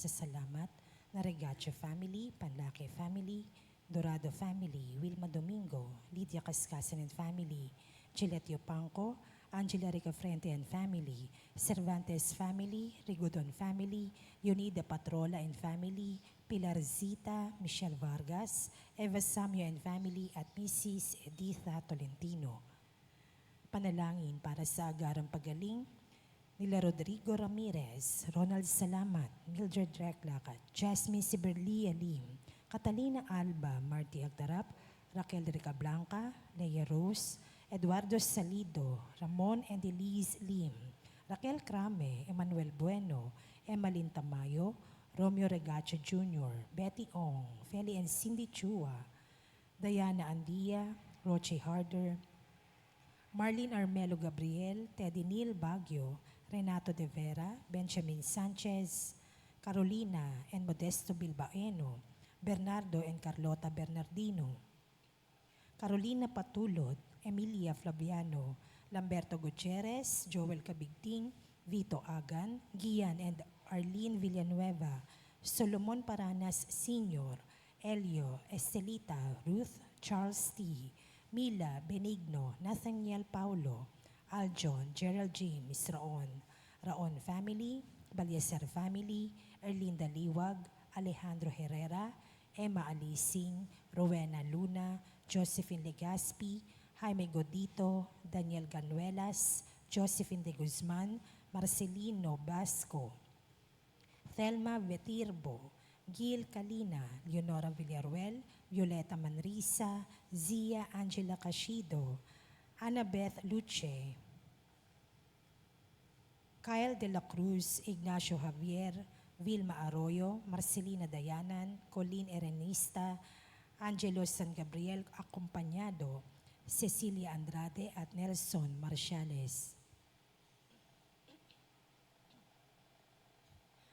pasasalamat, Naregacho family, Panlaki family, Dorado family, Wilma Domingo, Lydia Cascasan and family, Gillette Yopanco, Angela Ricafrente and family, Cervantes family, Rigodon family, Unida Patrola and family, Pilar Zita, Michelle Vargas, Eva Samyo and family, at Mrs. Editha Tolentino. Panalangin para sa agarang pagaling nila Rodrigo Ramirez, Ronald Salamat, Mildred Reclac, Jasmine Siberlia Lim, Catalina Alba, Marty Agdarap, Raquel Ricablanca, Leia Rose, Eduardo Salido, Ramon and Elise Lim, Raquel Crame, Emmanuel Bueno, Emmalyn Tamayo, Romeo Regacho Jr., Betty Ong, Feli and Cindy Chua, Diana Andia, Roche Harder, Marlene Armelo Gabriel, Teddy Neil Baguio, Renato De Vera, Benjamin Sanchez, Carolina and Modesto Bilbaeno, Bernardo and Carlota Bernardino, Carolina Patulot, Emilia Flaviano, Lamberto Gutierrez, Joel Cabigting, Vito Agan, Gian and Arlene Villanueva, Solomon Paranas Sr., Elio, Estelita, Ruth, Charles T., Mila, Benigno, Nathaniel Paulo, Aljon, Gerald James, Raon family, Balyeser family, Erlinda Liwag, Alejandro Herrera, Emma Alising, Rowena Luna, Josephine Legaspi, Jaime Godito, Daniel Ganuelas, Josephine de Guzman, Marcelino Basco, Thelma Vetirbo, Gil Calina, Leonora Villaruel, Violeta Manrisa, Zia Angela Cashido, Annabeth Luce, Kyle De La Cruz, Ignacio Javier, Vilma Arroyo, Marcelina Dayanan, Colleen Erenista, Angelo San Gabriel Acompañado, Cecilia Andrade at Nelson Marciales.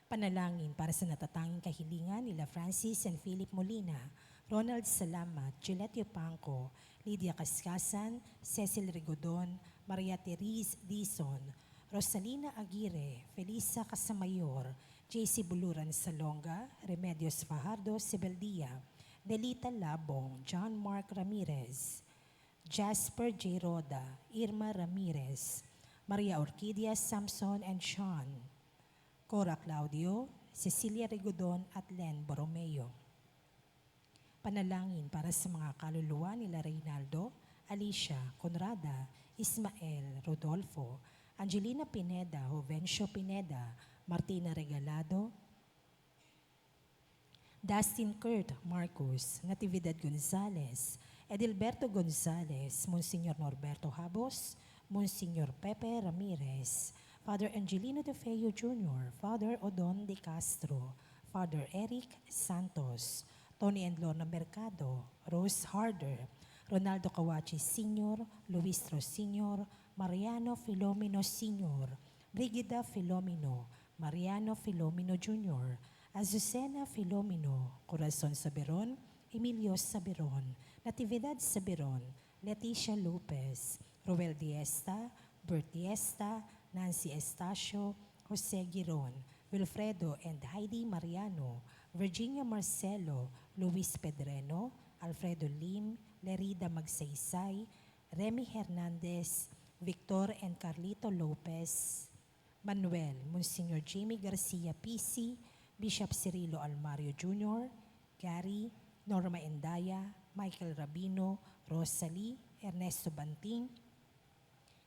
Panalangin para sa natatanging kahilingan nila Francis and Philip Molina, Ronald Salamat, Gillette Yopanco, Lydia Cascasan, Cecil Rigodon, Maria Therese Dizon, Rosalina Aguirre, Felisa Casamayor, JC Buluran Salonga, Remedios Fajardo Sibeldia, Delita Labong, John Mark Ramirez, Jasper J. Roda, Irma Ramirez, Maria Orquídea Samson and Sean, Cora Claudio, Cecilia Rigodon at Len Borromeo. Panalangin para sa mga kaluluwa nila Reynaldo, Alicia, Conrada, Ismael, Rodolfo, Angelina Pineda, Jovencio Pineda, Martina Regalado, Dustin Kurt Marcos, Natividad Gonzalez, Edilberto Gonzalez, Monsignor Norberto Habos, Monsignor Pepe Ramirez, Father Angelino De Feo Jr., Father Odon De Castro, Father Eric Santos, Tony and Lorna Mercado, Rose Harder, Ronaldo Kawachi Sr., Luis Ros Sr., Mariano Filomeno Sr., Brigida Filomeno, Mariano Filomeno Jr., Azucena Filomeno, Corazon Saberon, Emilio Saberon, Natividad Saberon, Leticia Lopez, Roel Diesta, Bert Diesta, Nancy Estacio, Jose Giron, Wilfredo and Heidi Mariano, Virginia Marcelo, Luis Pedreno, Alfredo Lim, Lerida Magsaysay, Remy Hernandez, Victor and Carlito Lopez, Manuel, Monsignor Jamie Garcia PC, Bishop Cirilo Almario Jr., Gary, Norma Endaya, Michael Rabino, Rosalie, Ernesto Banting,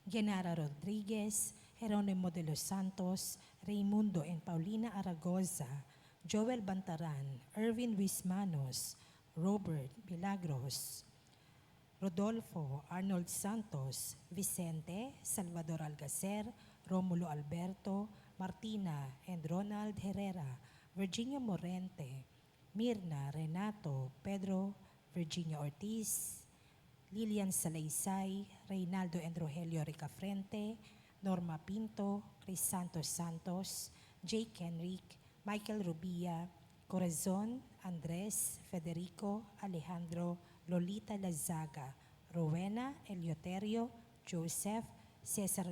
Genara Rodriguez, Jeronimo de los Santos, Raimundo and Paulina Aragoza, Joel Bantaran, Erwin Wismanos, Robert Milagros, Rodolfo Arnold Santos, Vicente, Salvador Algacer, Romulo Alberto, Martina and Ronald Herrera, Virginia Morente, Mirna, Renato, Pedro, Virginia Ortiz, Lilian Salaysay, Reynaldo and Rogelio Ricafrente, Norma Pinto, Crisantos Santos, Jake Henrique, Michael Rubia, Corazon, Andres, Federico, Alejandro, Lolita Lazaga, Rowena, Eleuterio, Joseph, Cesar,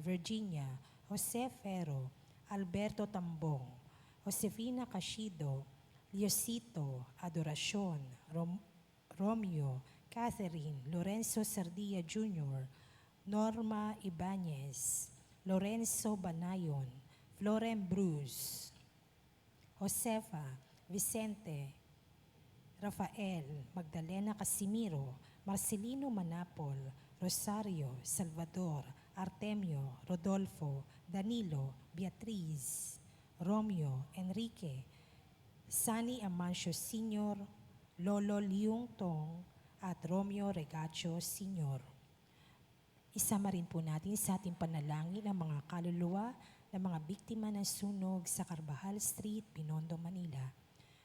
Virginia, Jose Ferro, Alberto Tambong, Josefina Cashido, Liosito Adoracion, Romeo, Catherine, Lorenzo Sardia Jr., Norma Ibanez, Lorenzo Banayon, Floren Bruce, Josefa, Vicente, Rafael, Magdalena Casimiro, Marcelino Manapol, Rosario, Salvador, Artemio, Rodolfo, Danilo, Beatriz, Romeo, Enrique, Sani Amancio Sr., Lolo Liung Tong, at Romeo Regacho Sr. Isama rin po natin sa ating panalangin ang mga kaluluwa ng mga biktima ng sunog sa Carvajal Street, Binondo, Manila.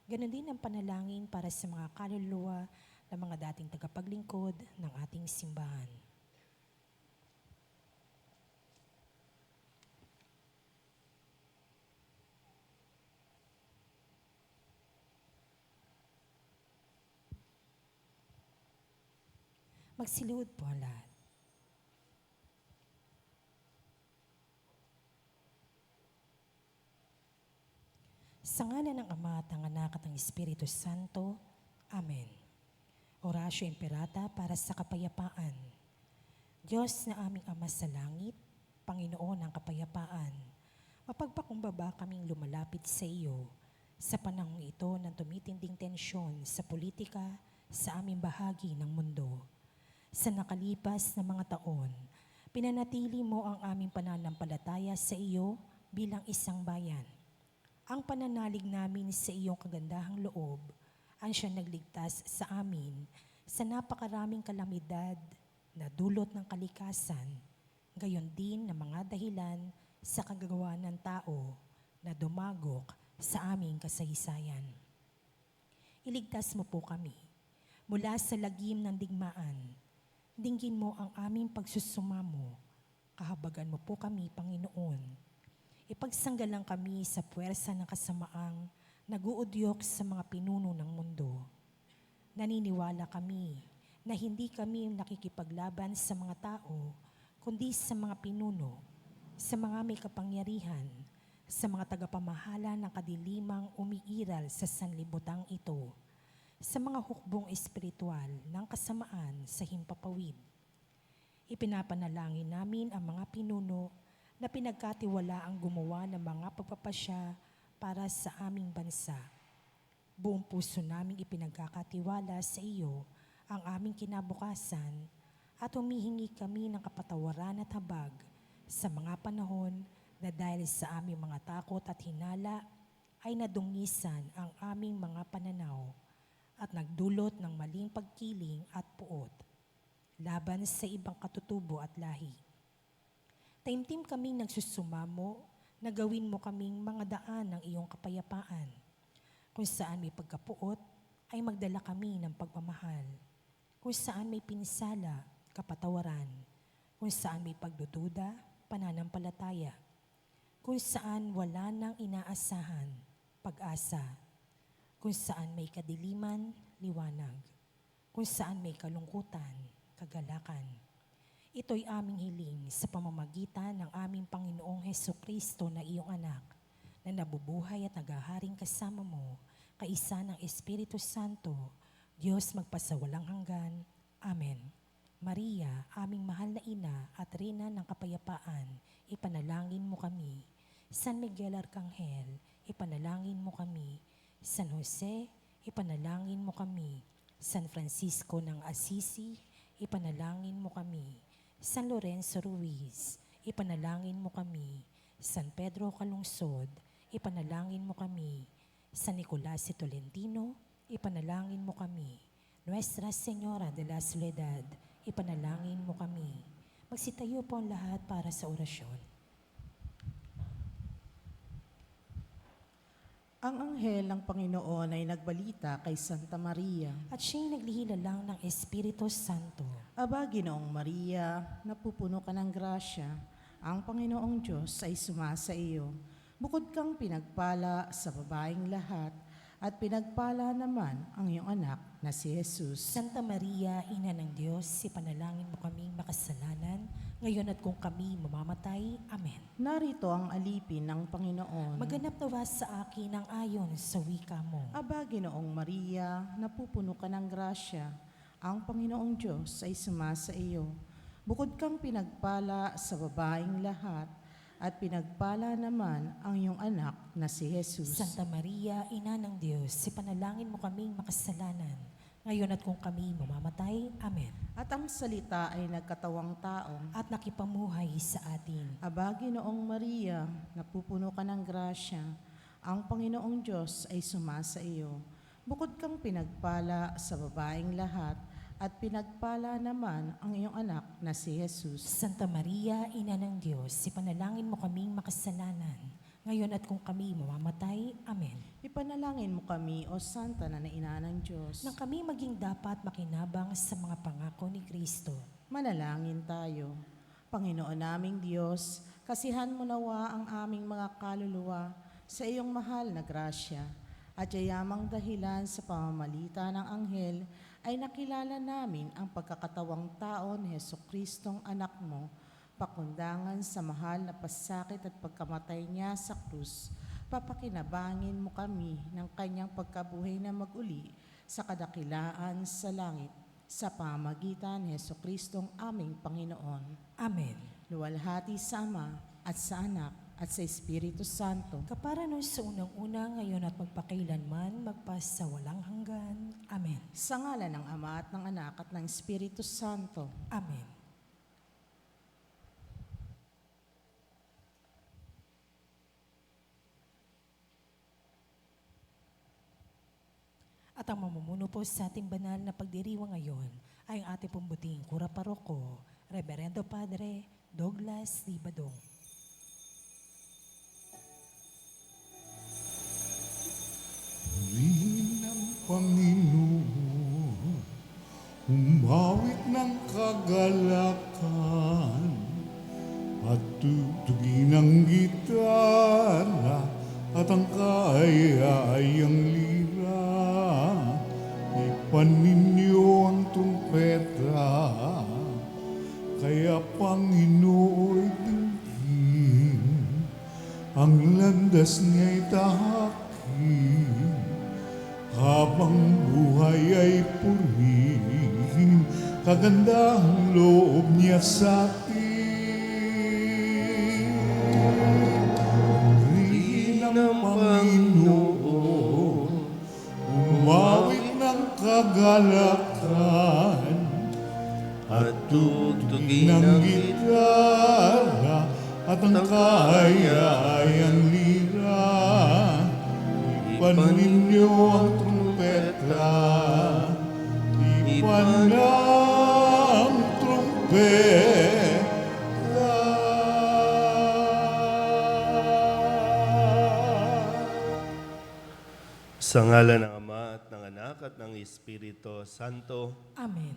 Ganon din ang panalangin para sa mga kaluluwa ng mga dating tagapaglingkod ng ating simbahan. Magsiluhod po ang lahat. Sa ngalan ng Ama at ng Anak at ng Espiritu Santo. Amen. Orasyo Imperata para sa kapayapaan. Diyos na aming Ama sa langit, Panginoon ng kapayapaan, mapagpakumbaba kaming lumalapit sa iyo sa panahong ito ng tumitinding tensyon sa politika sa aming bahagi ng mundo. Sa nakalipas na mga taon, pinanatili mo ang aming pananampalataya sa iyo bilang isang bayan. Ang pananalig namin sa iyong kagandahang loob ang siyang nagligtas sa amin sa napakaraming kalamidad na dulot ng kalikasan, gayon din na mga dahilan sa kagagawa ng tao na dumagok sa aming kasaysayan. Iligtas mo po kami mula sa lagim ng digmaan. Dinggin mo ang aming pagsusumamo. Kahabagan mo po kami, Panginoon. Ipagsanggalang kami sa puwersa ng kasamaang nag-uudyok sa mga pinuno ng mundo. Naniniwala kami na hindi kami nakikipaglaban sa mga tao, kundi sa mga pinuno, sa mga may kapangyarihan, sa mga tagapamahala ng kadilimang umiiral sa sanlibutang ito, sa mga hukbong espiritual ng kasamaan sa himpapawid. Ipinapanalangin namin ang mga pinuno na pinagkatiwala ang gumawa ng mga pagpapasya para sa aming bansa. Buong puso naming ipinagkakatiwala sa iyo ang aming kinabukasan at humihingi kami ng kapatawaran at habag sa mga panahon na dahil sa aming mga takot at hinala ay nadungisan ang aming mga pananaw at nagdulot ng maling pagkiling at puot laban sa ibang katutubo at lahi. Taimtim kaming nagsusumamo na gawin mo kaming mga daan ng iyong kapayapaan. Kung saan may pagkapuot, ay magdala kami ng pagmamahal. Kung saan may pinsala, kapatawaran. Kung saan may pagdududa, pananampalataya. Kung saan wala nang inaasahan, pag-asa. Kung saan may kadiliman, liwanag. Kung saan may kalungkutan, kagalakan. Ito'y aming hiling sa pamamagitan ng aming Panginoong Hesukristo na iyong anak, na nabubuhay at naghaharing kasama mo, kaisa ng Espiritu Santo, Diyos magpasawalang hanggan. Amen. Maria, aming mahal na ina at reyna ng kapayapaan, ipanalangin mo kami. San Miguel Arcangel, ipanalangin mo kami. San Jose, ipanalangin mo kami. San Francisco ng Assisi, ipanalangin mo kami. San Lorenzo Ruiz, ipanalangin mo kami. San Pedro Calungsod, ipanalangin mo kami. San Nicolas de Tolentino, ipanalangin mo kami. Nuestra Señora de la Soledad, ipanalangin mo kami. Magsitayo po ang lahat para sa orasyon. Ang anghel ng Panginoon ay nagbalita kay Santa Maria. At siya'y naglihila lang ng Espiritu Santo. Aba, Ginoong Maria, napupuno ka ng grasya. Ang Panginoong Diyos ay sumasa iyo. Bukod kang pinagpala sa babaeng lahat, at pinagpala naman ang iyong anak na si Jesus. Santa Maria, Ina ng Diyos, ipanalangin mo kaming makasalanan, ngayon at kung kami mamamatay. Amen. Narito ang alipin ng Panginoon. Maganap nawa sa akin ang ayon sa wika mo. Aba, Ginoong Maria, napupuno ka ng grasya. Ang Panginoong Diyos ay sumasa iyo. Bukod kang pinagpala sa babaeng lahat, at pinagpala naman ang iyong anak na si Jesus. Santa Maria, Ina ng Diyos, ipanalangin mo kaming makasalanan, ngayon at kung kami mamamatay. Amen. At ang salita ay nagkatawang tao. At nakipamuhay sa atin. Aba, Ginoong Maria, napupuno ka ng grasya. Ang Panginoong Diyos ay sumasa iyo. Bukod kang pinagpala sa babaeng lahat, at pinagpala naman ang iyong anak na si Jesus. Santa Maria, Ina ng Diyos, ipanalangin mo kaming makasalanan, ngayon at kung kami mamamatay. Amen. Ipanalangin mo kami, O Santa na Ina ng Diyos. Nang kami maging dapat makinabang sa mga pangako ni Kristo. Manalangin tayo. Panginoon naming Diyos, kasihan mo nawa ang aming mga kaluluwa sa iyong mahal na grasya, at yayamang dahilan sa pamamagitan ng anghel ay nakilala namin ang pagkakatawang tao ni Jesucristong anak mo, pakundangan sa mahal na pasakit at pagkamatay niya sa krus. Papakinabangin mo kami ng kanyang pagkabuhay na maguli sa kadakilaan sa langit, sa pamamagitan ni Jesucristong aming Panginoon. Amen. Luwalhati sa Ama at sa Anak at sa Espiritu Santo. Kapara nun sa unang-una, ngayon at magpakailanman, magpasa walang hanggan. Amen. Sa ngalan ng Ama at ng Anak at ng Espiritu Santo. Amen. At ang mamumuno po sa ating banal na pagdiriwang ngayon ay ang ating pumbuting kura paroko, Reverendo Padre Douglas Libadong. Rin ng Panginoon, umawit ng kagalakan, at tutugin ang gitara at ang kaayayang lira. Ipaninyo ang trumpeta, kaya Panginooy dinggin, ang landas niya'y tahakin. Habang buhay ay purihin, kagandahang loob niya sa atin. Rin ng Panginoon, umawit ng kagalakan, at tutugin ang gitara at ang kaayayang lira. Ipan ninyo ang trumpeta, ipan ang trumpeta. Sa ngalan ng Ama at ng Anak at ng Espiritu Santo, Amen.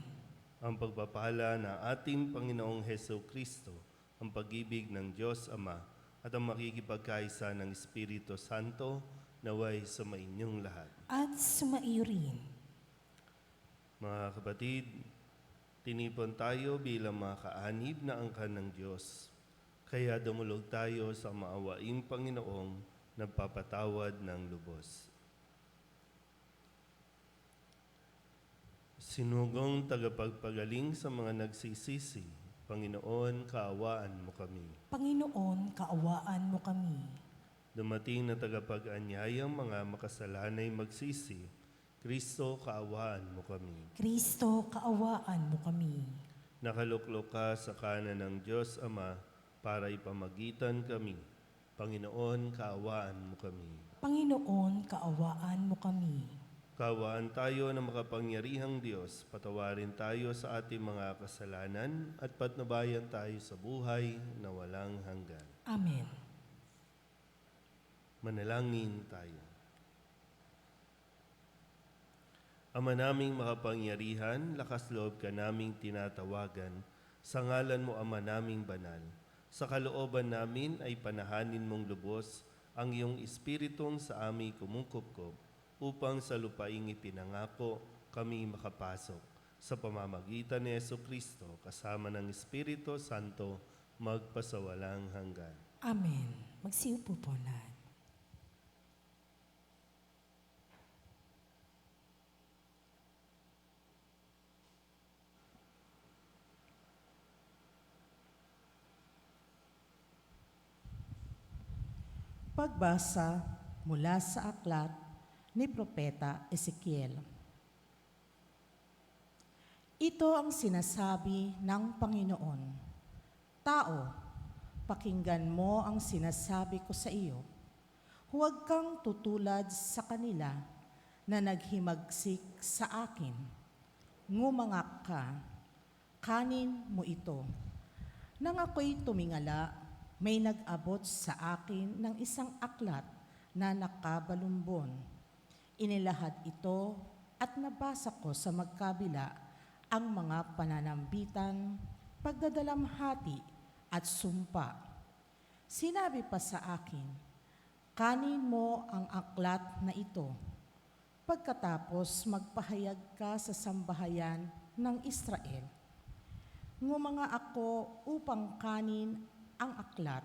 ang pagpapala ng ating Panginoong Heso Kristo, ang pag-ibig ng Diyos Ama, at ang makikipagkaisa ng Espiritu Santo, naway sa mainyong lahat. At sumaiyo rin. Mga kapatid, tinipon tayo bilang mga kaanib na angkan ng Diyos. Kaya dumulog tayo sa maawaing Panginoong nagpapatawad ng lubos. Sinugong tagapagpagaling sa mga nagsisisi, Panginoon, kaawaan mo kami. Panginoon, kaawaan mo kami. Dumating na tagapag-anyayang mga makasalanay magsisi, Kristo, kaawaan mo kami. Kristo, kaawaan mo kami. Nakaluklok ka sa kanan ng Diyos Ama para ipamagitan kami. Panginoon, kaawaan mo kami. Panginoon, kaawaan mo kami. Kaawaan tayo ng makapangyarihang Diyos, patawarin tayo sa ating mga kasalanan at patnubayan tayo sa buhay na walang hanggan. Amen. Manalangin tayo. Ama naming makapangyarihan, lakas loob ka naming tinatawagan, sa ngalan mo Ama naming banal. Sa kalooban namin ay panahanin mong lubos ang iyong espiritong sa aming kumungkupkop, upang sa lupaing ipinangako kami makapasok sa pamamagitan ni Jesucristo kasama ng Espiritu Santo magpasawalang hanggan. Amen. Magsiupo po lahat. Pagbasa mula sa aklat ni Propeta Ezekiel. Ito ang sinasabi ng Panginoon. Tao, pakinggan mo ang sinasabi ko sa iyo. Huwag kang tutulad sa kanila na naghimagsik sa akin. Ngumangak ka, kanin mo ito. Nang ako'y tumingala, may nag-abot sa akin ng isang aklat na nakabalumbon. Inilahad ito at nabasa ko sa magkabila ang mga pananambitan, pagdadalamhati at sumpa. Sinabi pa sa akin, kanin mo ang aklat na ito. Pagkatapos magpahayag ka sa sambahayan ng Israel. Ngumanga ako upang kanin ang aklat.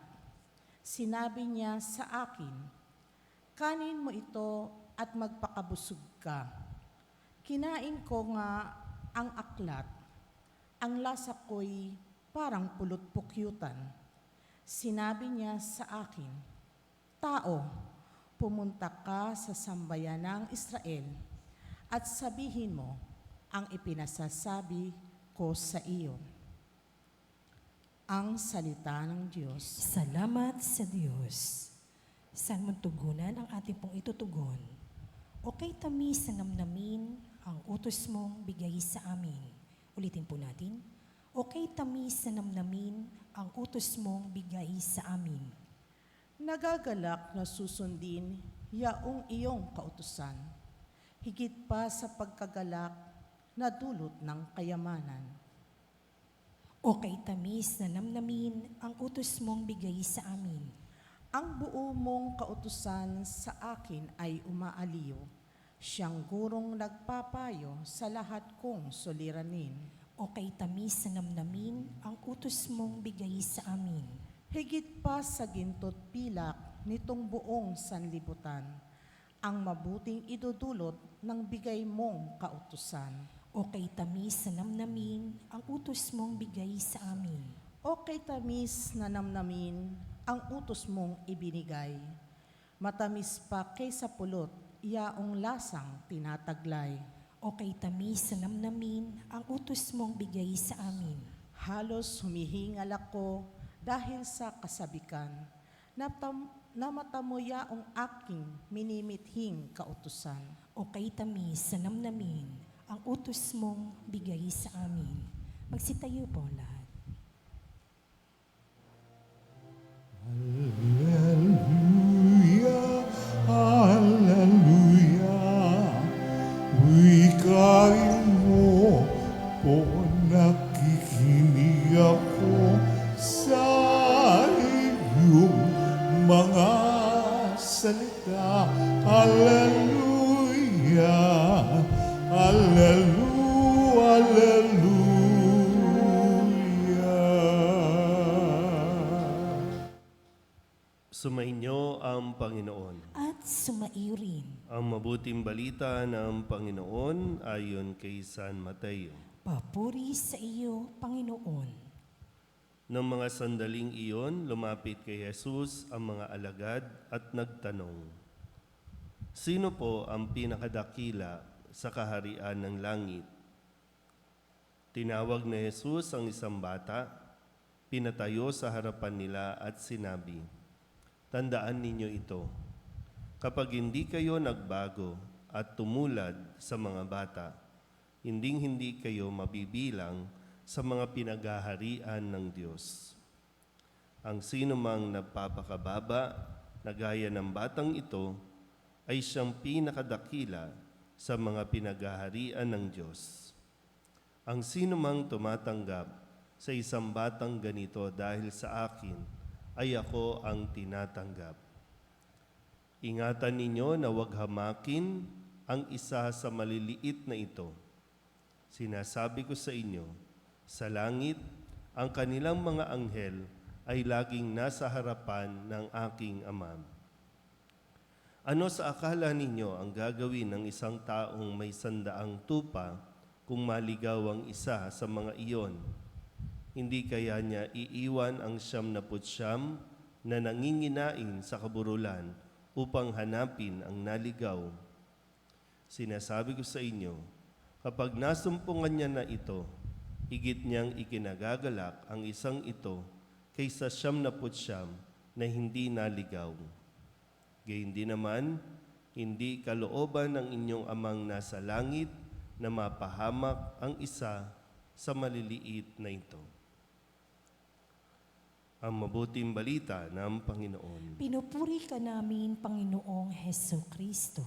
Sinabi niya sa akin, kanin mo ito at magpakabusog ka. Kinain ko nga ang aklat. Ang lasa ko'y parang pulot-pukyutan. Sinabi niya sa akin, tao, pumunta ka sa sambayan ng Israel at sabihin mo ang ipinasasabi ko sa iyo. Ang salita ng Diyos. Salamat sa Diyos. Saan mo tugunan ang ating pong itutugon? O kay tamis na namnamin ang utos mong bigay sa amin. Ulitin po natin. O kay tamis na namnamin ang utos mong bigay sa amin. Nagagalak na susundin yaong iyong kautusan, higit pa sa pagkagalak na dulot ng kayamanan. O kay tamis na namnamin ang utos mong bigay sa amin. Ang buo mong kautusan sa akin ay umaaliw, siyang gurong nagpapayo sa lahat kong suliranin. O kay tamis na namnamin ang utos mong bigay sa amin. Higit pa sa gintot pilak nitong buong sanlibutan, ang mabuting idudulot ng bigay mong kautusan. O kay tamis na namnamin ang utos mong bigay sa amin. O kay tamis na namnamin ang utos mong ibinigay. Matamis pa kaysa pulot, yaong lasang tinataglay. O kay tamis na namnamin ang utos mong bigay sa amin. Halos humihingal ako dahil sa kasabikan, namata mo yaong aking minimithing kautusan. O kay tamis na namnamin ang utos mong bigay sa amin. Magsitayo po lahat. Hallelujah, hallelujah. Wikain mo po, nakikinig ako sa iyong mga salita. Hallelujah, hallelujah, hallelujah. Sumainyo ang Panginoon. At sumaiyo rin. Ang mabuting balita ng Panginoon ayon kay San Mateo. Papuri sa iyo, Panginoon. Nang mga sandaling iyon, lumapit kay Jesus ang mga alagad at nagtanong, sino po ang pinakadakila sa kaharian ng langit? Tinawag ni Jesus ang isang bata, pinatayo sa harapan nila at sinabi, tandaan ninyo ito, kapag hindi kayo nagbago at tumulad sa mga bata, hinding-hindi kayo mabibilang sa mga pinaghaharian ng Diyos. Ang sino mang nagpapakababa na gaya ng batang ito ay siyang pinakadakila sa mga pinaghaharian ng Diyos. Ang sino mang tumatanggap sa isang batang ganito dahil sa akin, ay ako ang tinatanggap. Ingatan ninyo na huwag hamakin ang isa sa maliliit na ito. Sinasabi ko sa inyo, sa langit, ang kanilang mga anghel ay laging nasa harapan ng aking Ama. Ano sa akala ninyo ang gagawin ng isang taong may 100 tupa kung maligaw ang isa sa mga iyon? Hindi kaya niya iiwan ang 99 na nanginginain sa kaburulan upang hanapin ang naligaw? Sinasabi ko sa inyo, kapag nasumpungan niya na ito, higit niyang ikinagagalak ang isang ito kaysa 99 na hindi naligaw. Gayun din naman, hindi kalooban ng inyong amang nasa langit na mapahamak ang isa sa maliliit na ito. Ang mabuting balita ng Panginoon. Pinupuri ka namin, Panginoong Heso Kristo.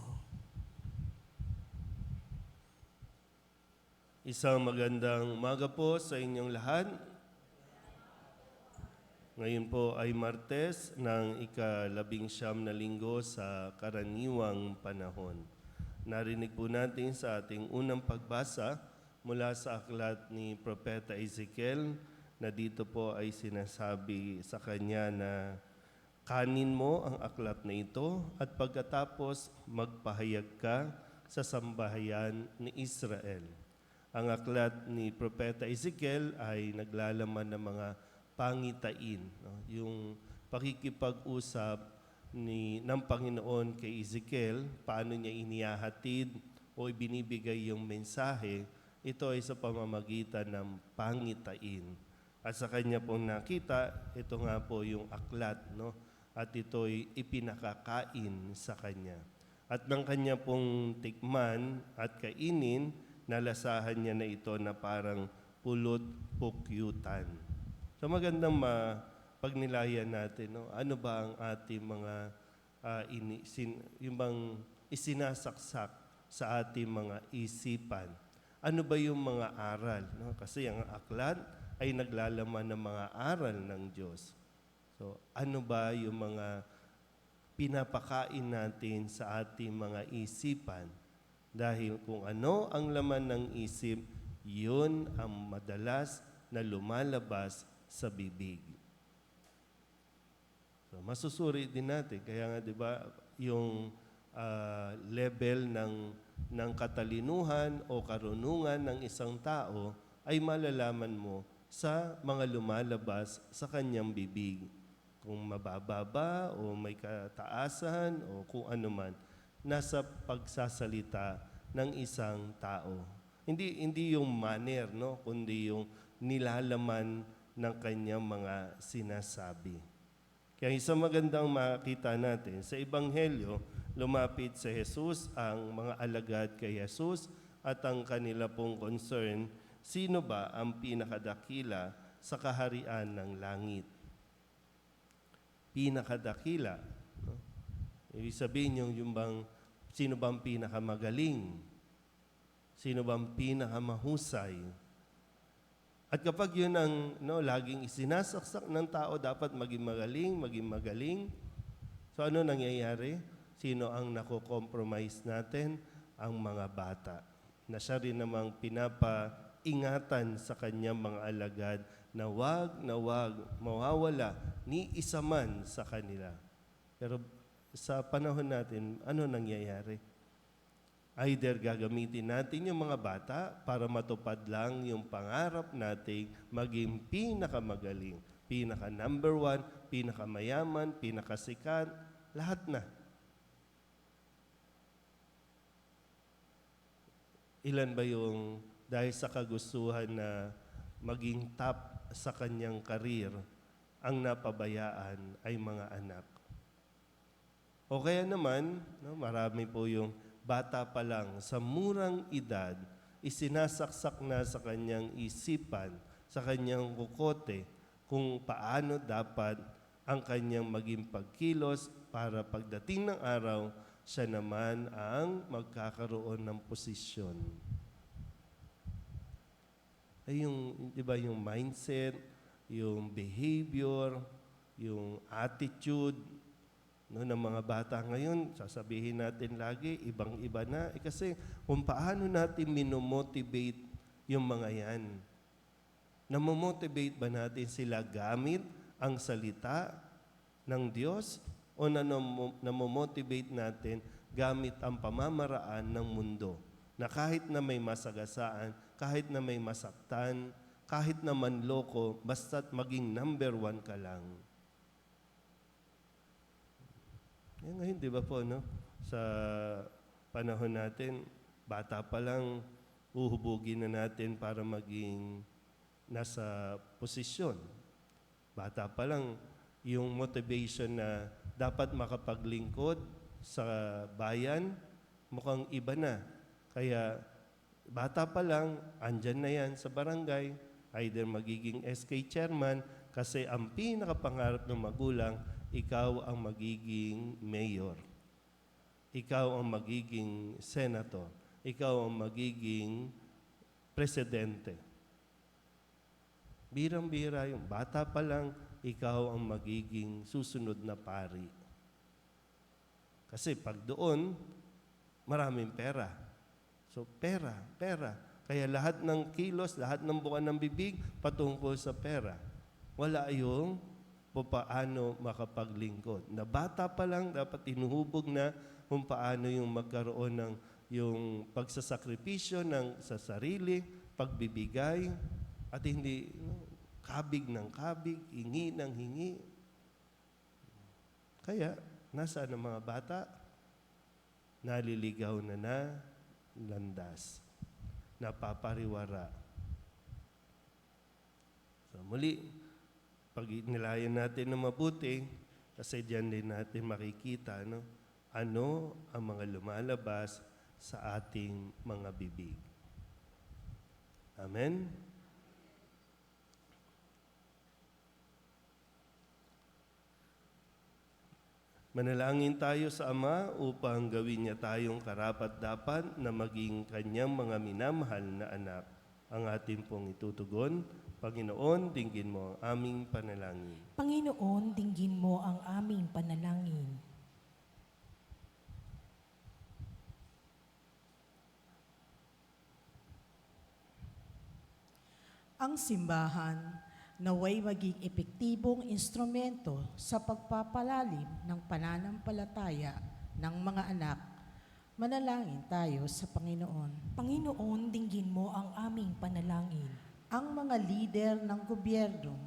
Isang magandang umaga po sa inyong lahat. Ngayon po ay Martes ng ika-19 na linggo sa karaniwang panahon. Narinig po natin sa ating unang pagbasa mula sa aklat ni Propeta Ezekiel na dito po ay sinasabi sa kanya na kanin mo ang aklat na ito at pagkatapos magpahayag ka sa sambahayan ni Israel. Ang aklat ni Propeta Ezekiel ay naglalaman ng mga pangitain, no? Yung pakikipag-usap ng Panginoon kay Ezekiel, paano niya inihahatid o ibinibigay yung mensahe, ito ay sa pamamagitan ng pangitain. At sa kanya pong nakita, ito nga po yung aklat, no? At ito'y ipinakakain sa kanya. At ng kanya pong tikman at kainin, nalasahan niya na ito na parang pulot pukyutan. So magandang pagnilayan natin, no? Ano ba ang ating mga yung bang isinasaksak sa ating mga isipan? Ano ba yung mga aral, no? Kasi ang aklat ay naglalaman ng mga aral ng Diyos. So, ano ba yung mga pinapakain natin sa ating mga isipan? Dahil kung ano ang laman ng isip, yun ang madalas na lumalabas sa bibig. So, masusuri din natin. Kaya nga, di ba, yung level ng katalinuhan o karunungan ng isang tao ay malalaman mo sa mga lumalabas sa kanyang bibig. Kung mababa ba o may kataasan o kung ano man, nasa pagsasalita ng isang tao. Hindi yung manner, no? Kundi yung nilalaman ng kanyang mga sinasabi. Kaya isang magandang makita natin, sa Ebanghelyo, lumapit sa Jesus ang mga alagad kay Jesus at ang kanila pong concern, sino ba ang pinakadakila sa kaharian ng langit? Pinakadakila. No? Ibig sabihin yung bang, sino bang pinakamagaling? Sino bang pinakamahusay? At kapag yun ang laging isinasaksak ng tao, dapat maging magaling. So ano nangyayari? Sino ang nako-compromise natin? Ang mga bata. Na siya rin namang ingatan sa kanyang mga alagad na wag mawawala ni isa man sa kanila. Pero sa panahon natin, ano nangyayari? Either gagamitin natin yung mga bata para matupad lang yung pangarap nating maging pinakamagaling, pinaka-number 1, pinakamayaman, pinakasikat, lahat na. Ilan ba yung dahil sa kagustuhan na maging top sa kanyang karir, ang napabayaan ay mga anak. O kaya naman, marami po yung bata pa lang, sa murang edad, isinasaksak na sa kanyang isipan, sa kanyang kukote, kung paano dapat ang kanyang maging pagkilos para pagdating ng araw, siya naman ang magkakaroon ng posisyon. Ay di ba, yung mindset, yung behavior, yung attitude, No, ng mga bata ngayon, sasabihin natin lagi, ibang-iba na. Kasi kung paano natin minomotivate yung mga yan. Namomotivate ba natin sila gamit ang salita ng Diyos o namomotivate natin gamit ang pamamaraan ng mundo? Na kahit na may masagasaan, kahit na may masaktan, kahit na manloko, basta't maging number 1 ka lang. Yan ngayon, di ba po, no? Sa panahon natin, bata pa lang, uhubugin na natin para maging nasa posisyon. Bata pa lang, yung motivation na dapat makapaglingkod sa bayan, mukhang iba na. Kaya, bata pa lang, andyan na yan sa barangay, either magiging SK chairman, kasi ang pinakapangarap ng magulang, ikaw ang magiging mayor. Ikaw ang magiging senator. Ikaw ang magiging presidente. Birang-bira yung bata pa lang, ikaw ang magiging susunod na pari. Kasi pag doon, maraming pera. So, pera. Kaya lahat ng kilos, lahat ng buka ng bibig, patungkol sa pera. Wala yung paano makapaglingkod. Na bata pa lang, dapat tinuhubog na kung paano yung magkaroon ng yung pagsasakripisyo sa sarili, pagbibigay, at hindi kabig ng kabig, hingi ng hingi. Kaya, nasaan ang mga bata? Naliligaw na landas. Napapariwara. So muli, pag nilayan natin ng mabuti, kasi diyan din natin makikita ano ang mga lumalabas sa ating mga bibig. Amen? Manalangin tayo sa Ama upang gawin niya tayong karapat-dapat na maging kanyang mga minamahal na anak. Ang ating pong itutugon, Panginoon, dinggin mo ang aming panalangin. Panginoon, dinggin mo ang aming panalangin. Ang simbahan naway maging epektibong instrumento sa pagpapalalim ng pananampalataya ng mga anak. Manalangin tayo sa Panginoon. Panginoon, dinggin mo ang aming panalangin. Ang mga lider ng gobyerno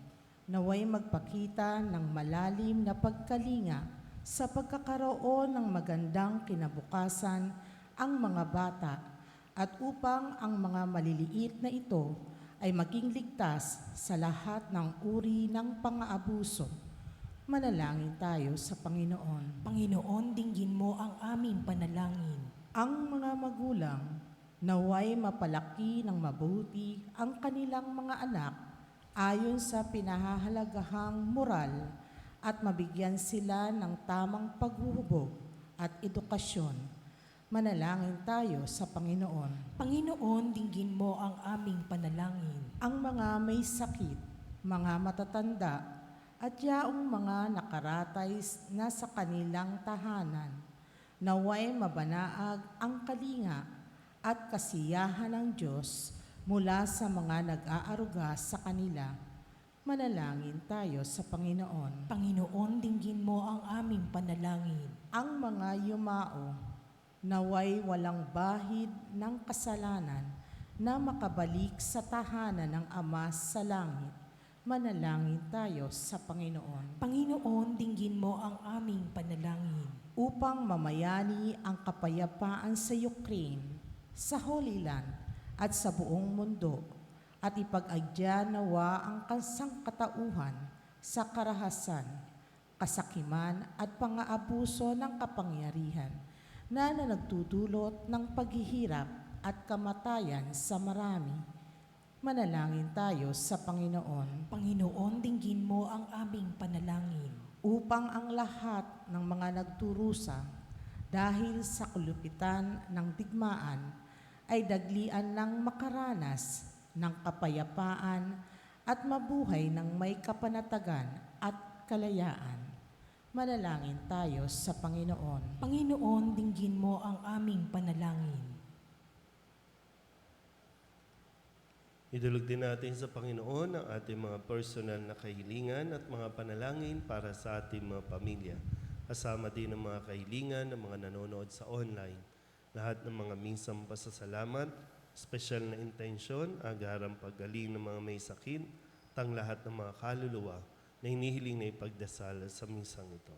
naway magpakita ng malalim na pagkalinga sa pagkakaroon ng magandang kinabukasan ang mga bata at upang ang mga maliliit na ito ay maging ligtas sa lahat ng uri ng pang-aabuso. Manalangin tayo sa Panginoon. Panginoon, dinggin mo ang aming panalangin. Ang mga magulang naway mapalaki ng mabuti ang kanilang mga anak ayon sa pinahahalagahang moral at mabigyan sila ng tamang paghuhubog at edukasyon. Manalangin tayo sa Panginoon. Panginoon, dinggin mo ang aming panalangin. Ang mga may sakit, mga matatanda, at yaong mga nakaratay na sa kanilang tahanan, naway mabanaag ang kalinga at kasiyahan ng Diyos mula sa mga nag-aaruga sa kanila. Manalangin tayo sa Panginoon. Panginoon, dinggin mo ang aming panalangin. Ang mga yumao, naway walang bahid ng kasalanan na makabalik sa tahanan ng Ama sa langit. Manalangin tayo sa Panginoon. Panginoon, dinggin mo ang aming panalangin. Upang mamayani ang kapayapaan sa Ukraine, sa Holy Land at sa buong mundo, at ipag-agya nawa ang kasangkatauhan sa karahasan, kasakiman at pang-aabuso ng kapangyarihan na nagdudulot ng paghihirap at kamatayan sa marami. Manalangin tayo sa Panginoon. Panginoon, dinggin mo ang aming panalangin. Upang ang lahat ng mga nagturusa dahil sa kalupitan ng digmaan ay daglian ng makaranas ng kapayapaan at mabuhay ng may kapanatagan at kalayaan. Manalangin tayo sa Panginoon. Panginoon, dinggin mo ang aming panalangin. Idulog din natin sa Panginoon ang ating mga personal na kahilingan at mga panalangin para sa ating mga pamilya. Kasama din ang mga kahilingan ng mga nanonood sa online. Lahat ng mga minsang pasasalamat, special na intensyon, agarang paggaling ng mga may sakit, tang lahat ng mga kaluluwa na hinihiling na ipagdasal sa minsang ito.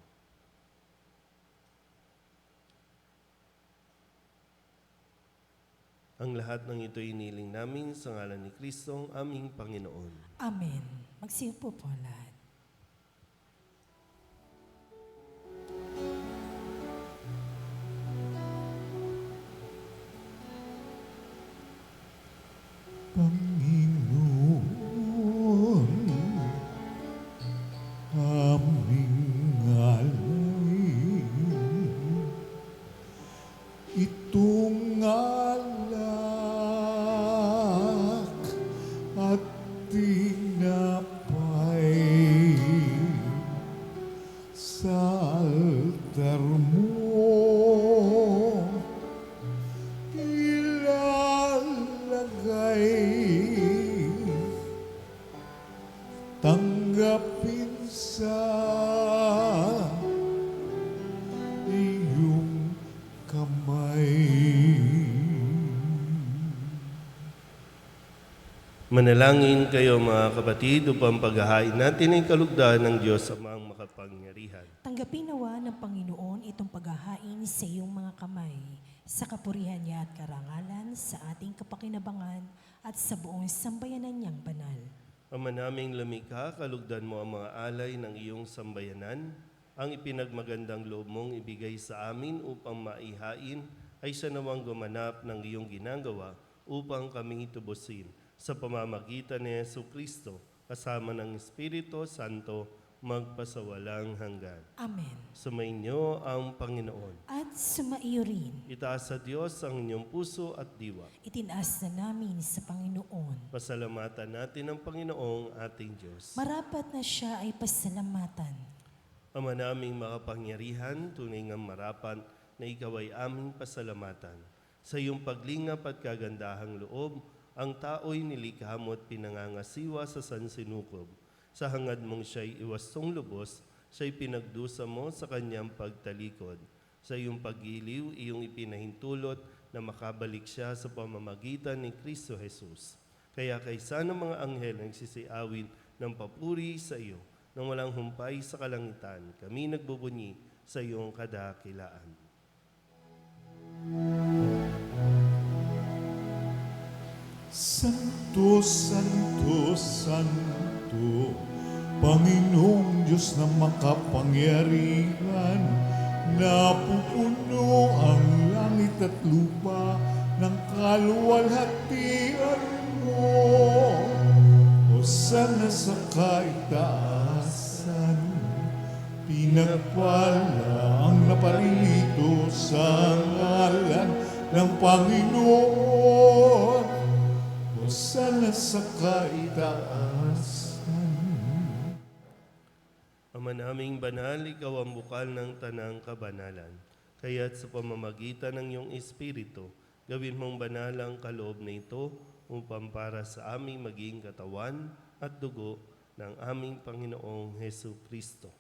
Ang lahat ng ito iniling namin sa ngalan ni Kristo, ang aming Panginoon. Amen. Magsiupo po lahat. Panginoon, aming alay, itong alak at tinapay sa altar mo ilalagay, tanggapin sa iyong kamay. Manalangin kayo mga kapatid upang paghahain natin ang kalugdan ng Diyos Amang makapangyarihan. Tanggapin nawa ng Panginoon itong paghahain sa iyong mga kamay, sa kapurihan niya at karangalan, sa ating kapakinabangan at sa buong sambayanan niyang banal. Ama naming lumikha, kalugdan mo ang mga alay ng iyong sambayanan. Ang ipinagmagandang loob mong ibigay sa amin upang maihain ay siya nawang gumanap ng iyong ginagawa upang kami tubusin sa pamamagitan ni Jesucristo kasama ng Espiritu Santo magpasawalang hanggan. Amen. Sumainyo ang Panginoon. At sumaiyo rin, Itaas sa Diyos ang inyong puso at diwa. itinaas na namin sa Panginoon. Pasalamatan natin ang Panginoong ating Diyos. Marapat na siya ay pasalamatan. Ama naming makapangyarihan, tunay ngang marapat na ikaw ay aming pasalamatan. Sa iyong paglingap at kagandahang loob, ang tao'y nilikha mo at pinangangasiwa sa sansinukob. Sa hangad mong siya'y iwastong lubos, siya'y pinagdusa mo sa kanyang pagtalikod. Sa iyong paggiliw, iyong ipinahintulot na makabalik siya sa pamamagitan ni Kristo Jesus. Kaya kaysa ng mga anghel ang sisiawin ng papuri sa iyo, nang walang humpay sa kalangitan, kami nagbubunyi sa iyong kadakilaan. Santo, Santo, Santo, Panginoong Diyos na makapangyarihan, napupuno ang langit at lupa ng kaluwalhatian mo. Hosana sa kaitaasan, pinagpala ang naparilito sa ngalan ng Panginoon. Hosana sa kaitaasan. Ama naming banal, ikaw ang bukal ng tanang kabanalan. Kaya't sa pamamagitan ng iyong Espiritu, gawin mong banal ang kaloob na ito upang para sa aming maging katawan at dugo ng aming Panginoong Hesu Kristo.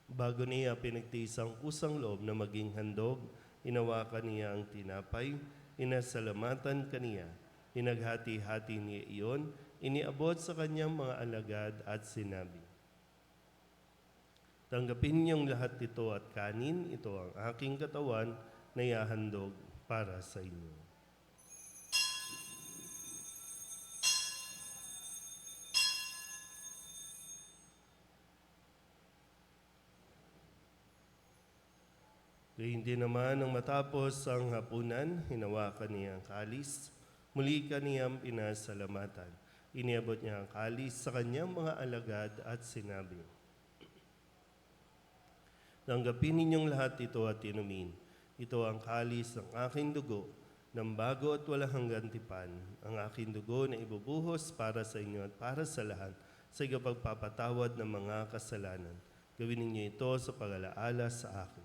Bago niya pinagtiis ang kusang loob na maging handog, inawakan niya ang tinapay, inasalamatan kaniya, inaghati-hati niya iyon, iniabot sa kanyang mga alagad at sinabi, tanggapin niyong lahat ito at kanin, ito ang aking katawan na ihahandog para sa inyo. Gayun din naman nang matapos ang hapunan, hinawakan niya ang kalis, muli kaniyang pinasalamatan. Iniabot niya ang kalis sa kanyang mga alagad at sinabi, tanggapin ninyong lahat ito at inumin. Ito ang kalis ng aking dugo, ng bago at walang hanggang tipan, ang aking dugo na ibubuhos para sa inyo at para sa lahat, sa pagpapatawad ng mga kasalanan. Gawin ninyo ito sa pag-alaala sa akin.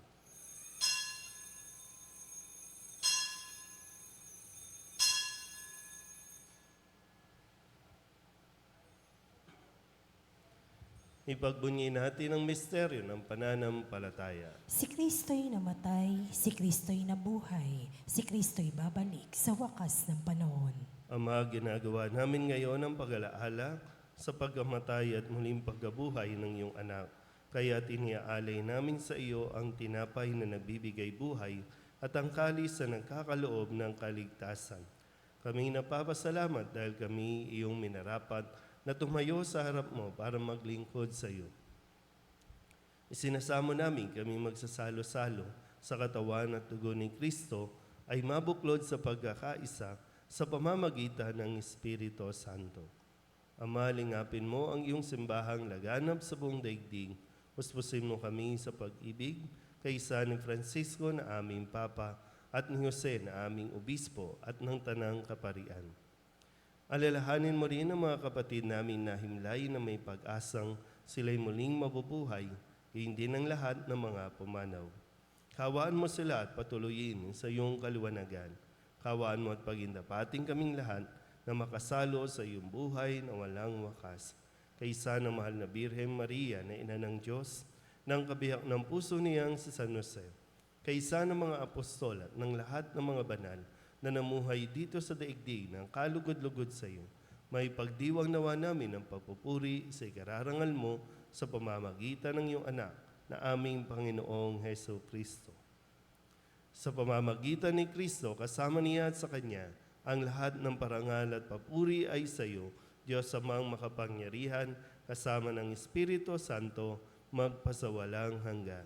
Ipagbunyi natin ang misteryo ng pananampalataya. Si Kristo'y namatay, si Kristo'y nabuhay, si Kristo'y babalik sa wakas ng panahon. Ama, ginagawa namin ngayon ang pag-alaala sa pagkamatay at muling pagkabuhay ng iyong anak. Kaya iniaalay namin sa iyo ang tinapay na nagbibigay buhay at ang kalis na nagkakaloob ng kaligtasan. Kami napapasalamat dahil kami iyong minarapat na tumayo sa harap mo para maglingkod sa iyo. Isinasamo namin kami magsasalo-salo sa katawan at dugo ni Kristo ay mabuklod sa pagkakaisa sa pamamagitan ng Espiritu Santo. Ama, lingapin mo ang iyong simbahang laganap sa buong daigdig. Puspusin mo kami sa pag-ibig kaysa ni Francisco na aming Papa at ni Jose na aming Obispo at ng Tanang Kaparian. Alalahanin mo rin ang mga kapatid namin na himlay na may pag-asang sila'y muling mabubuhay, hindi ng lahat ng mga pumanaw. Kawaan mo sila at patuloyin sa iyong kaliwanagan. Kawaan mo at pagindapating kaming lahat na makasalo sa iyong buhay na walang wakas. Kaysa ng mahal na Birhen Maria na ina ng Diyos, ng kabiyak ng puso niyang si San Jose, kaysa ng mga apostol at ng lahat ng mga banal na namuhay dito sa daigdig ng kalugod-lugod sa iyo, may pagdiwang nawa namin ang pagpupuri sa ikararangal mo sa pamamagitan ng iyong anak na aming Panginoong Heso Kristo. Sa pamamagitan ni Kristo, kasama niya at sa Kanya, ang lahat ng parangal at papuri ay sa iyo, Diyos amang makapangyarihan, kasama ng Espiritu Santo, magpasawalang hanggan.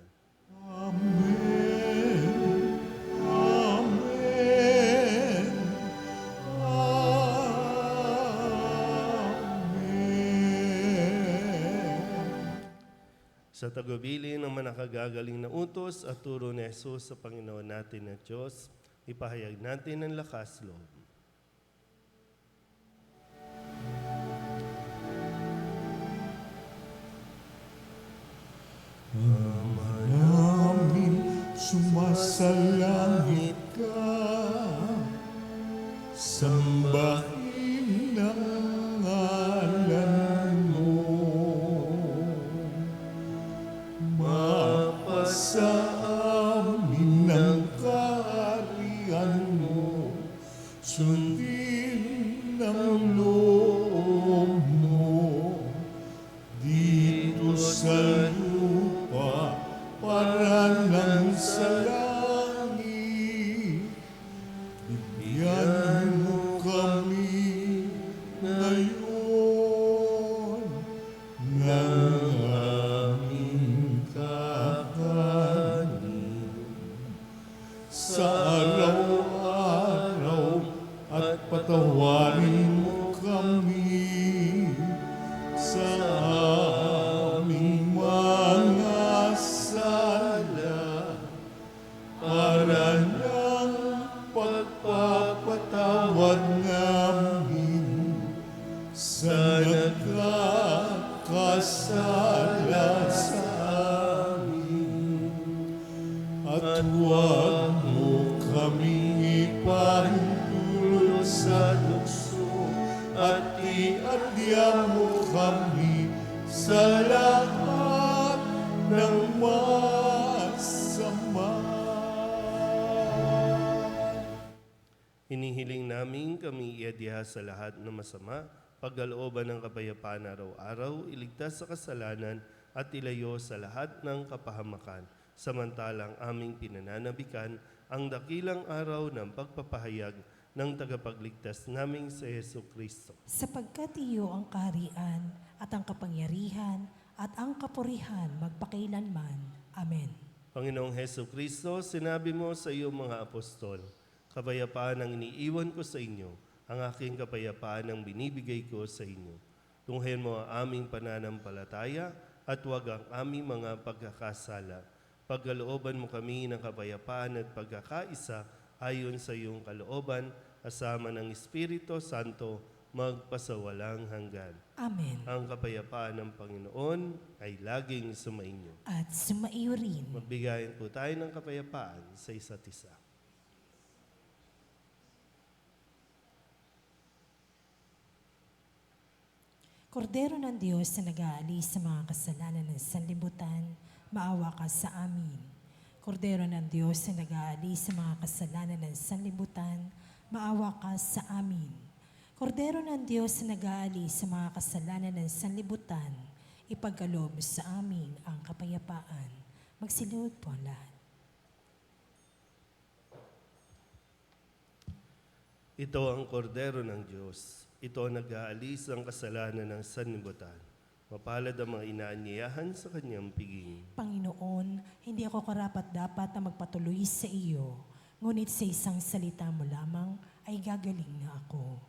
Amen. Amen. Amen. Sa tagubilin ng manakagagaling na utos at turo ni Jesus sa Panginoon natin na Diyos, ipahayag natin ang lakas loob. Ama namin, sumasalangit ka, sambahin ang ngalan mo. Mapasa amin ang kaharian mo, sundin ang loob mo, dito sa lupa para lang sa langit. Bigyan mo kami ngayon ng aming kakanin sa araw-araw at patawarin mo kami sa aming mga sala para ng pagpapatawad namin sa nagkakasala sa amin. At huwag mo kaming ipahintulot sa tukso at iadya mo kami sa lahat ng masama. Hinihiling namin kami iadya sa lahat ng masama, pagkalooban ng kapayapaan araw-araw, iligtas sa kasalanan at ilayo sa lahat ng kapahamakan. Samantalang aming pinananabikan ang dakilang araw ng pagpapahayag ng tagapagligtas naming si Heso Kristo. Sapagkat iyo ang kaharian at ang kapangyarihan at ang kapurihan magpakailanman. Amen. Panginoong Heso Kristo, sinabi mo sa iyong mga apostol, kapayapaan ang iniiwan ko sa inyo, ang aking kapayapaan ang binibigay ko sa inyo. Tunghayan mo ang aming pananampalataya at huwag ang aming mga pagkakasala. Pagkalooban mo kami ng kapayapaan at pagkakaisa ayon sa iyong kalooban, kasama ng Espiritu Santo, magpasawalang hanggan. Amen. Ang kapayapaan ng Panginoon ay laging sumainyo. At sumaiyo rin. Magbigayan po tayo ng kapayapaan sa isa't isa. Kordero ng Diyos na nag-aalis sa mga kasalanan ng sanlibutan, maawa ka sa amin. Kordero ng Diyos na nag-aalis sa mga kasalanan ng sanlibutan, maawa ka sa amin. Kordero ng Diyos na nag-aalis sa mga kasalanan ng sanlibutan, ipagkaloob sa amin ang kapayapaan. Magsilod po ang lahat. Ito ang kordero ng Diyos. Ito ang nag-aalis ang kasalanan ng sanlibutan. Mapalad ang mga inaanyayahan sa kanyang piging. Panginoon, hindi ako karapat-dapat na magpatuloy sa iyo, ngunit sa isang salita mo lamang ay gagaling na ako.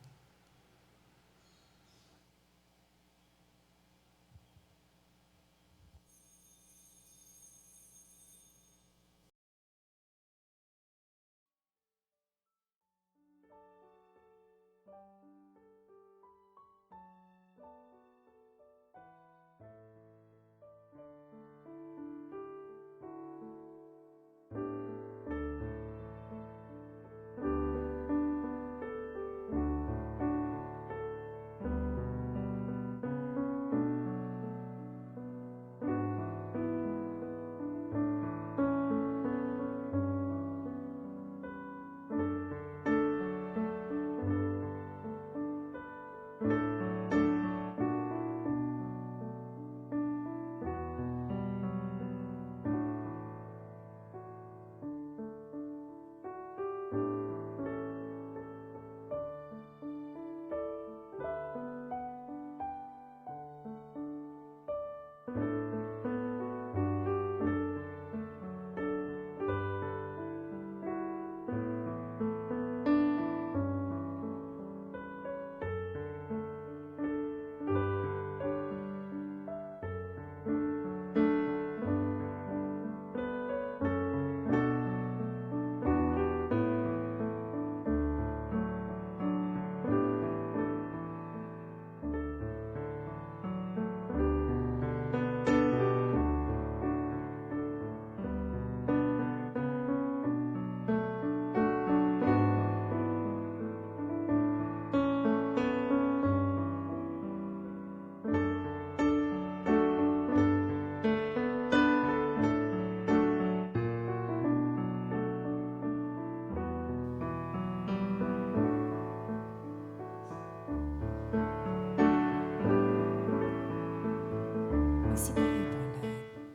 Magsipayo po ang lahat.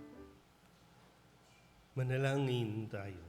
Manalangin tayo.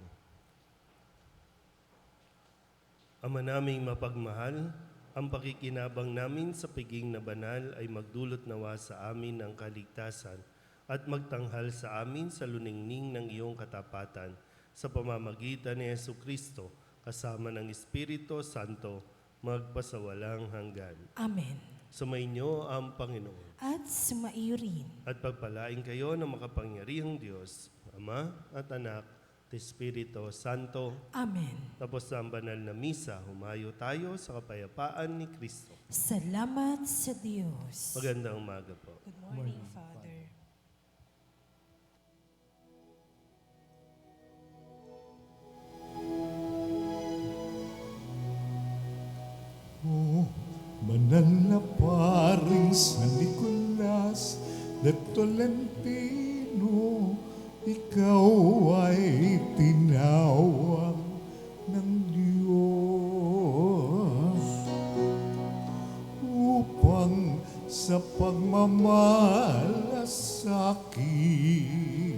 Ama naming mapagmahal, ang pakikinabang namin sa piging na banal ay magdulot nawa sa amin ng kaligtasan at magtanghal sa amin sa luningning ng iyong katapatan sa pamamagitan ni Jesucristo kasama ng Espiritu Santo magpasawalang hanggan. Amen. Sumainyo ang Panginoon At sumaiyo rin. at pagpalain kayo ng makapangyarihang Diyos, Ama at Anak at Espiritu Santo. Amen. Tapos na ang banal na misa, humayo tayo sa kapayapaan ni Kristo. Salamat sa Diyos. Magandang umaga po. Good morning, Father. Oh, banal na paring San Nicolas de Tolentino, ikaw ay tinawag ng Diyos upang sa pagmamalasakit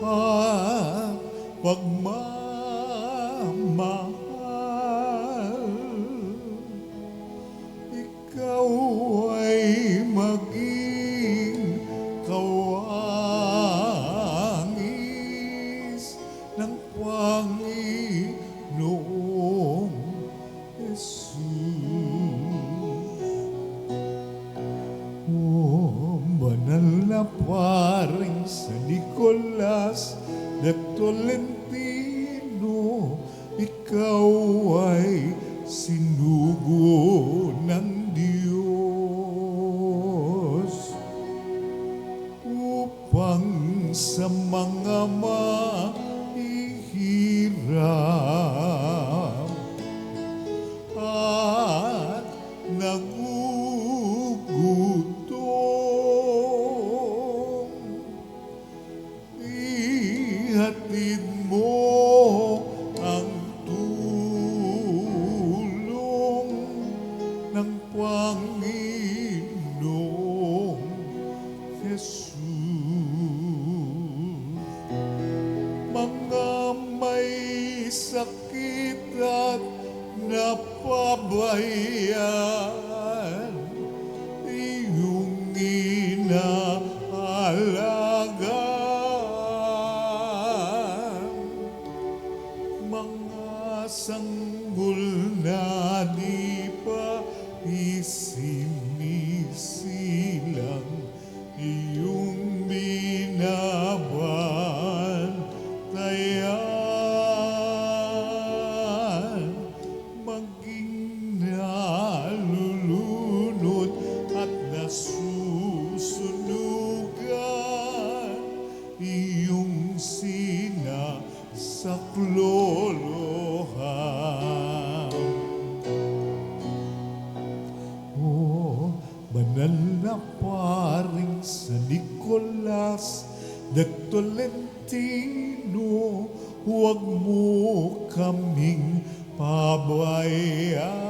at pagmamahal, ikaw ay maging kawangis ng Panginoong Jesus. Oh, banal na paring San Nicolas de Tolentino, ikaw ay sinugo sa mga mahihirap at nagugutom. Ihatid mo ang tulong ng Panginoong Jesus. Mga may sakit at napabayaan, iyong inaalagaan. Mga sanggol na di pa isinisilang, iyong binabantayan. Maging nalulunod at nasusunugan, iyong sinasaklolohan. O banal na paring San Nicolas de Tolentino, huwag mo kaming pabayaan.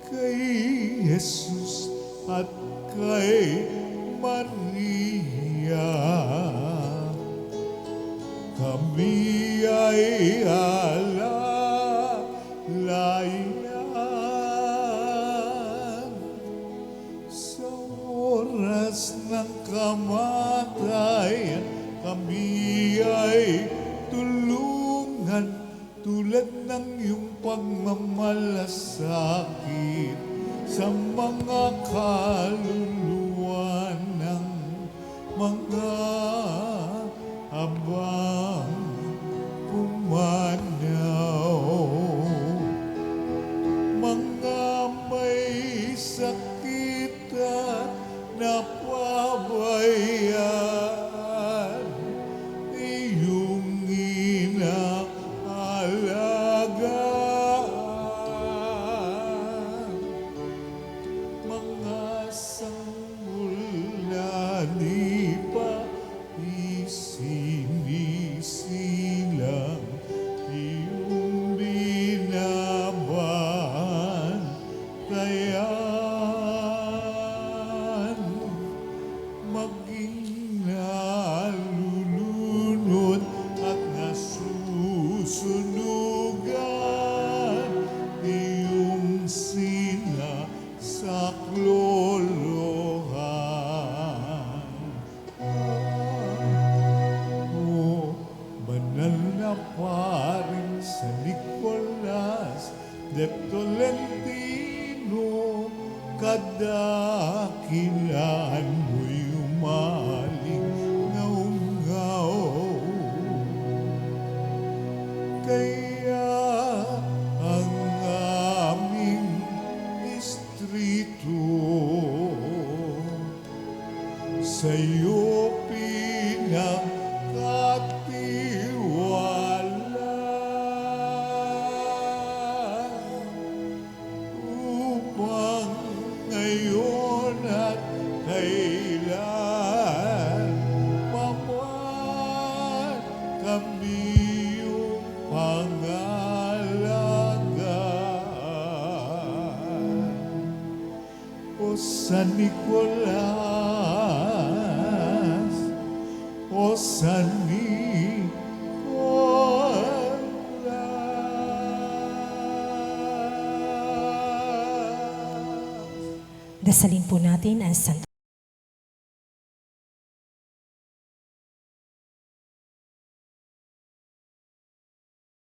Kay Jesus at kay Maria, kami ay alalayan. Sa oras ng kamatayan, kami ay tulungan tulad ng iyong pagmamalasakit sa mga kaluluwa ng mga abang pumanaw. Mga may sakit at napabayaan, iyong inaalagaan. Mga sanggol na di pa isinisilang, iyong binabantayan. Maging nalulunod at nasusunugan, iyong sinasaklolohan. O banal na paring San Nicolas de Tolentino, kadakilaan mo'y umaling ngaw-ngaw. Kaya ang aming distrito sa'yo pinagkatiwala, upang ngayon at kailan paman kami iyong pangalagaan. O San Nicolas, o San Nicolas. Dasalin po natin ang Santo